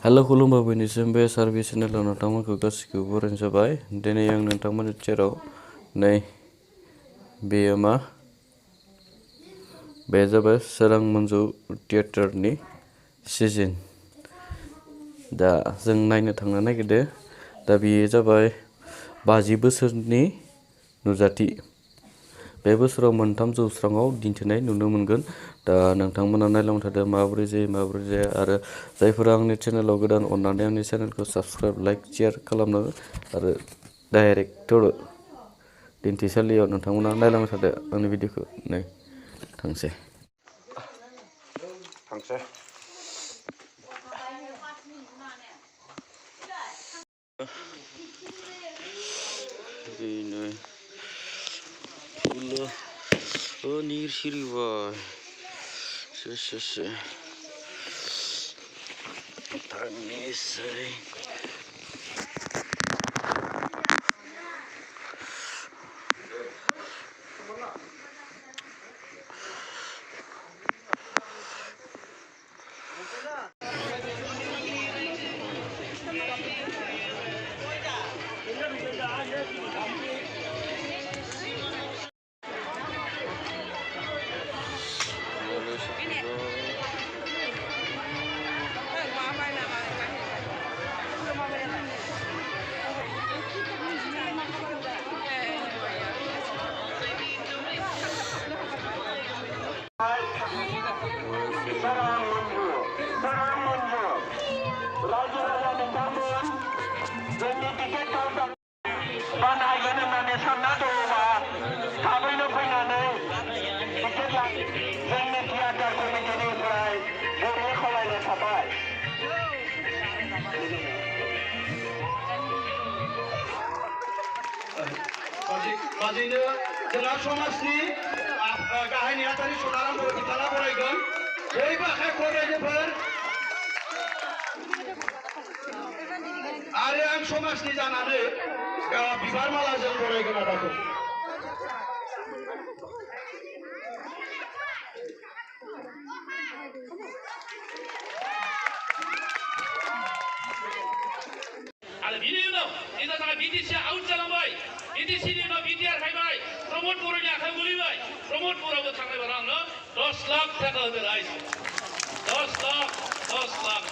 Halo khulumba binisim be service channel nontonmanखौ गासिखौबो बरायनाय जाबाय दिनै आं नोंथांमोननि सेराव नै बेयो मा बे जाबाय स्वrang munju थियेटारनि सिजन दा जों नायनो थांनो नागिरदो दा बेयो जाबाय 50 बोसोरनि नुजाथि बे बोसोराव मोनथाम जौस्राङाव दिन्थिनाय नुनो मोनगोन दा नोंथांमोना नायलांबाय थादो माबोरै जाया आरो जायफोरा आंनि चेनेलाव गोदान अननानै आंनि चेनेलखौ साबस्क्राइब लाइक शेयार खालामनो आरो डाइरेक्टर दिन्थिसालियाव नोंथांमोना नायलांबाय थादो आंनि भिडिअखौ नै थांसै Nir siribai Sase Tanisai Swrang Munju, Swrang Munju. Raja-raja nonton, jadi tiket kau bahagian mana sana tu mah, kami nak pergi tiket lagi. Jadi tiada komisi ni serai, jadi hwlai le sampai. Kajinya jelas somasni, kahini atari saudara boleh kita laporkan. Jwbwr Jwbwr आरो आं समाजनि जानानै बिबार मालाजों बरायगोन आदाखौ आरो बिनि उनाव इदा जोंहा बिटिसि आउट जालांबाय बिटिसिनि उनाव बिटिआर फैबाय प्रमद बर'नि आखाइ गोलैबाय प्रमद बर'बो थांनाय बार आंनो 10 लाख थाखा होदों 10 लाख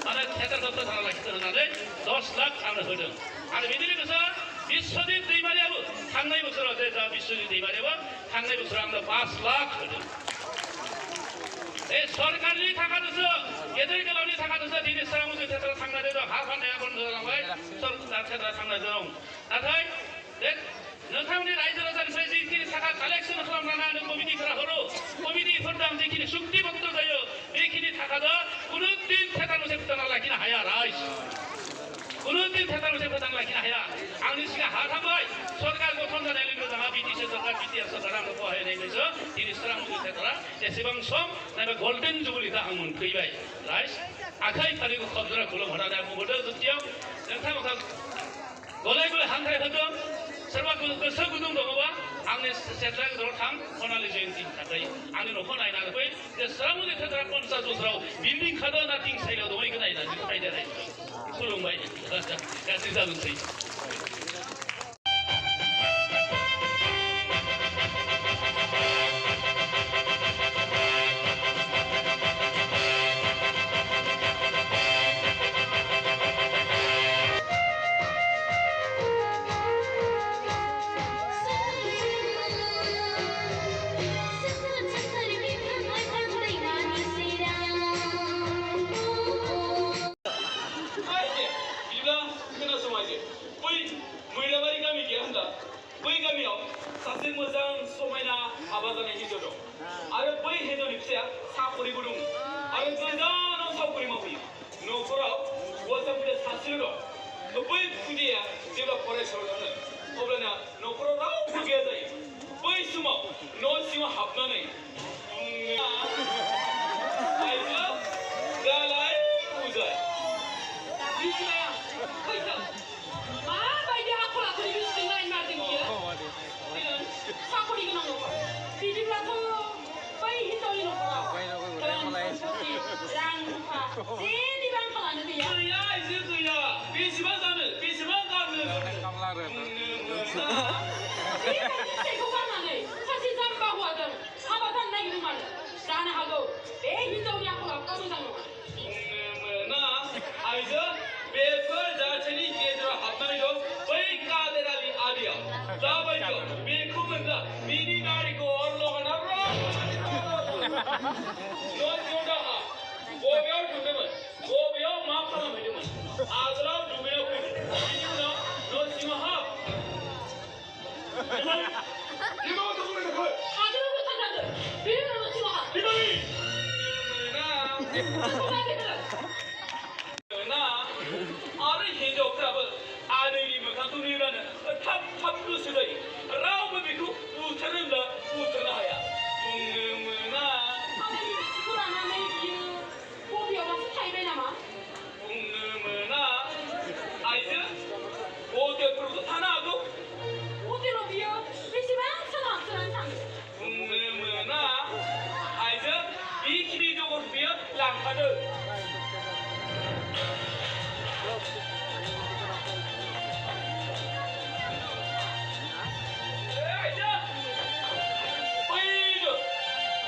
आरो थियेटार दफ्तर थांना लाखिदों होननानै 10 लाख आंनो होदों आरो बिनि लोगोसे बिश्वजित दैमारियाबो थांनाय बोसोराव जे जा बिश्वजित दैमारियाबो थांनाय बोसोराव आंनो 5 लाख होदों बे सरकारनि थाखाजोंसो गेदेर गोलावनि थाखाजोंसो दिनै स्वrang munju थियेटाराव थांनानै दं हा फाननाया बन्द जालांबाय सरकार थियेटाराव थांनानै दं नाथाय नोंथांमोननि रायजो राजानिफ्राय जिखिनि थाखा कालेक्सन खालामनानै आंनो कमिटिफोरा हरो कमिटिफोरजों आं जिखिनि सुक्ति पत्र जायो बेखिनि थाखाजों कुनु दिन थियेटार मोनसे फोथांना लाखिनो हाया राइज कुनु दिन थियेटार मोनसे फोथांना लाखिनो हाया आंनि सिगां हा थांबाय सरकार गठन जानाय लोगो जोंहा बिटिसि सरकार बिटिआर सरकार आंनो बहायनायखायसो दिनै स्वrang munju थियेटारा जेसेबां सम नायबा गल्डेन जुबलिखौ आं मोनफैबाय राइज आखाइ फारिखौ खबजरा खुलुमहरनानै आं बुंहरदों जोबथियाव नोंथांमोनखौ गलाय गलाय हांख्राय होदों सोरबा गोसो गुदुं दङबा आंनि सेट्रा गेजेराव थां खनालि जयन्तिनि थाखाय आंनि न'खौ नायनानै फै जे स्वrang munju थियेटारा 50 बोसोराव बिल्डिं खादों ना थिं साइडआव दङ बेखौ नायनानै फैदो खुलुमबाय गाज्रि जागोनसै Sase mwjang समायना हाबा जानाय हिन्जाव दं आरो बै हिन्जावनि फिसाया साखरिबो दं आरो गोजानाव साखरि मावहैयो न'खराव गथ'फोरा सासेल' दं बै खुदिया जेब्ला फरायसालियाव थाङो अब्लाना न'खराव रावबो गैया जायो बै समाव न' सिङाव हाबनानै आइजो दालाय उजाय बिसिया फैसा माबायदि आखल आखुनि बिसिजों नायनो नागिरदों बियो साखरि गोनां न'खर बिदिब्लाथ' बै हिनजावनि न'खराव रां रुफा जेनिबो आंखालानो गैया गैया आइजो गैया बेसेबां जानो बेसेबां गारनो बेबायदि फिथाइखौ गारनानै सासे जाम्बा हौवाजों हाबा जानो नागिरदों मानो जानो हागौ बे हिनजावनि आखल आखुआ मोजां नङा ना आइजो बेफोर जाथायनि गेजेराव हाबनानै दं बै कादेरानि आलियाव जाबायदियाव बेखौ मोनला बिनि दारिखौ अर लगायना न' दाहा बबेयाव थांदोंमोन बबेयाव मा खालामहैदोंमोन आगोलाव दुगैना फैदों बिनि उनाव न' सिङाव हाब आगोलावबो थांजादों बिनि उनाव न' सिङाव हाब ना आरो हिनजावफ्राबो आदैनि मोखांखौ नुयोब्लानो थाब थाब गोसो जायो रावबो बेखौ बुथारोब्ला बुथारनो हाया बुंनो मोना बिसिखौ लानानै बियो बबेयावबासो थाहैबाय नामा बुंनो मोना आइजो हटेलफोरावथ' थानो हागौ हटेलाव बियो बेसेबां सानाव हाबसोनानै थाङो बुंनो मोना आइजो बेखिनि जगत बियो लांखादों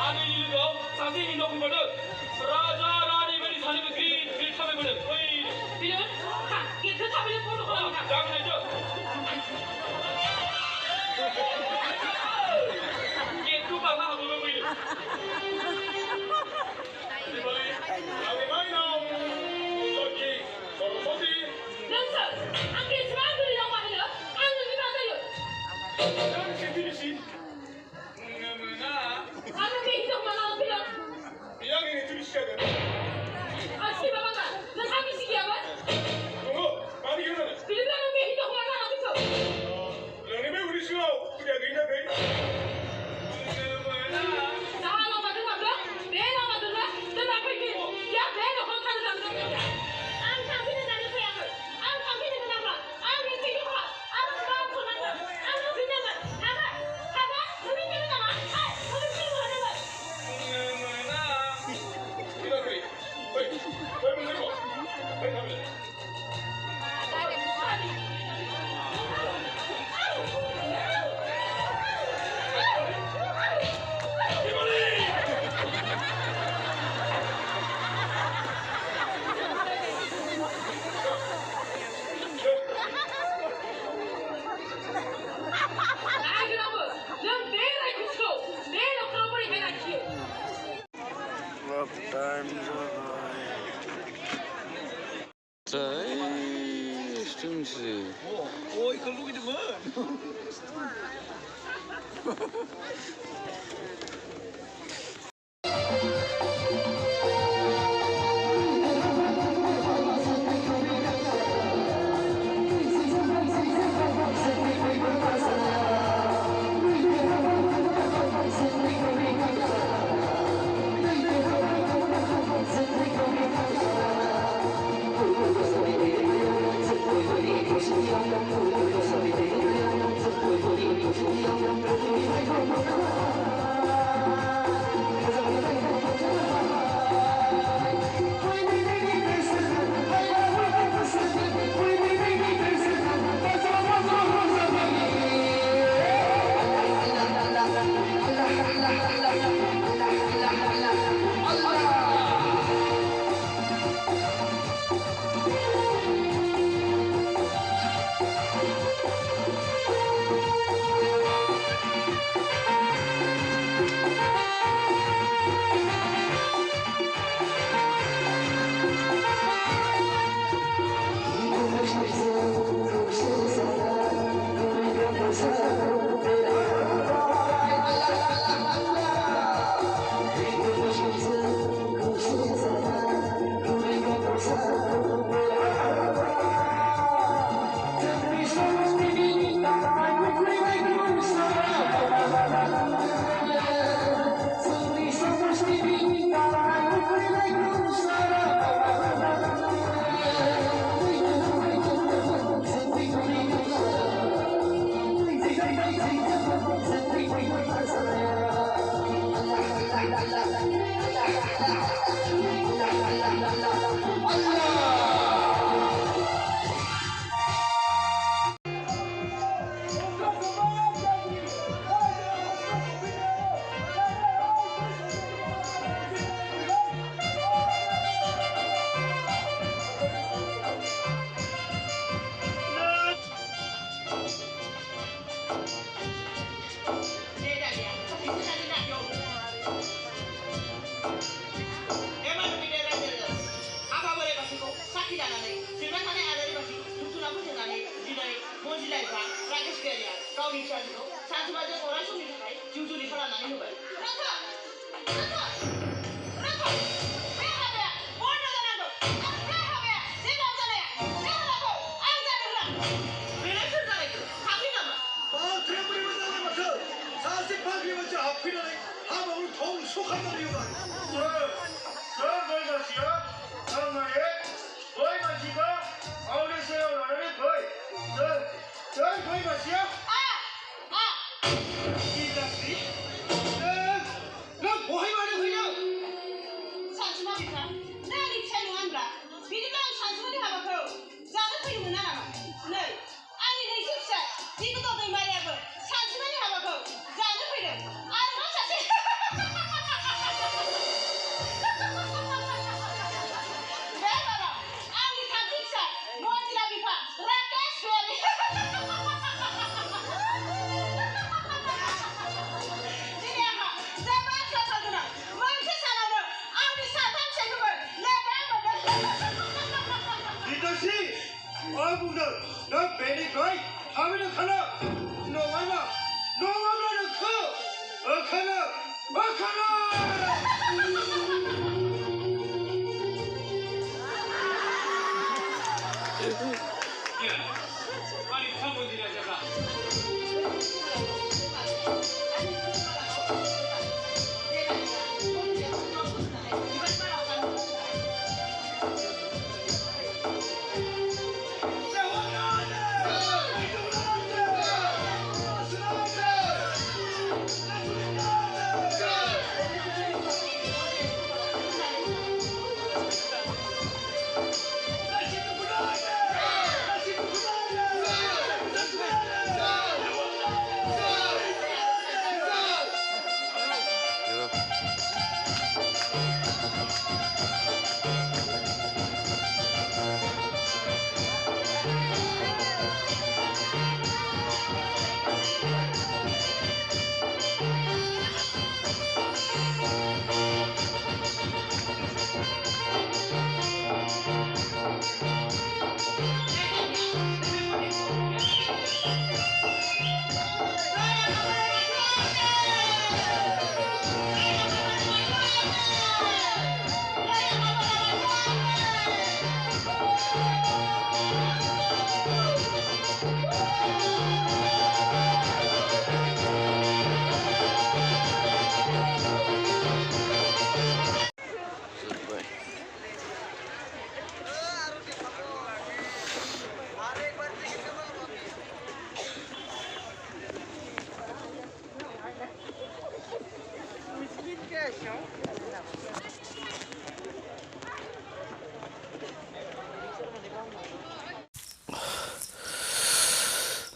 आदैनि लोगोआव सासे हिनजावखौ मोनदों राजा रानि बायदि सानैबो गित गित थाबायबोदों बियो गेटखौ थाबैनो बन्द' खालामनो जागोन गेटखौ बारनो हागौबो फैदो नोंसोर आंखौ एसेबां गोदै राव बाहायो आं नोंनि मा जायो आरो बे हिनजावखौ लानानै फैदों बेयो आंनि नैथि सिगागोन आसिबा बाबा नोंहा बिसि गैयामोन दङ मानो गैया जानो बिदिब्ला नों बे हिनजावखौ लानानै फैखो नोंनि बे उदै सिङाव खुदिया गैयि थाखाय जाहा लामाजों हाबदों बे लामाजोंनो दोनना फैफिन या बे न'खराव थानो लांदों आं थांफिनो होननानै फैयाखै आं थांफिनो गोनांब्ला आंनि थैखौ आं गावखौ नांगोन आं होफिननांगोन हाबा होफिननो नामा ôi con lui được mơ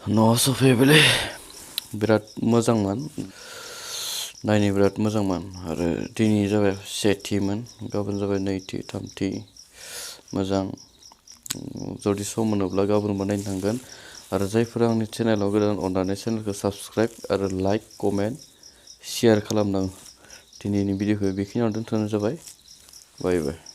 न'आव सफैबायलै बिराद मोजांमोन नायनो बिराद मोजांमोन आरो दिनै जाबाय सेथिमोन गाबोन जाबाय नैथि थामथि मोजां जुदि सम मोनोब्ला गाबोनबो नायनो थांगोन आरो जायफोरा आंनि चेनेलाव गोदान अननानै चेनेलखौ साबस्क्राइब आरो लाइक कमेन्ट शेयार खालामदों दिनैनि भिडिअखौ बेखिनियावनो दोनथ'नाय जाबाय बाय बाय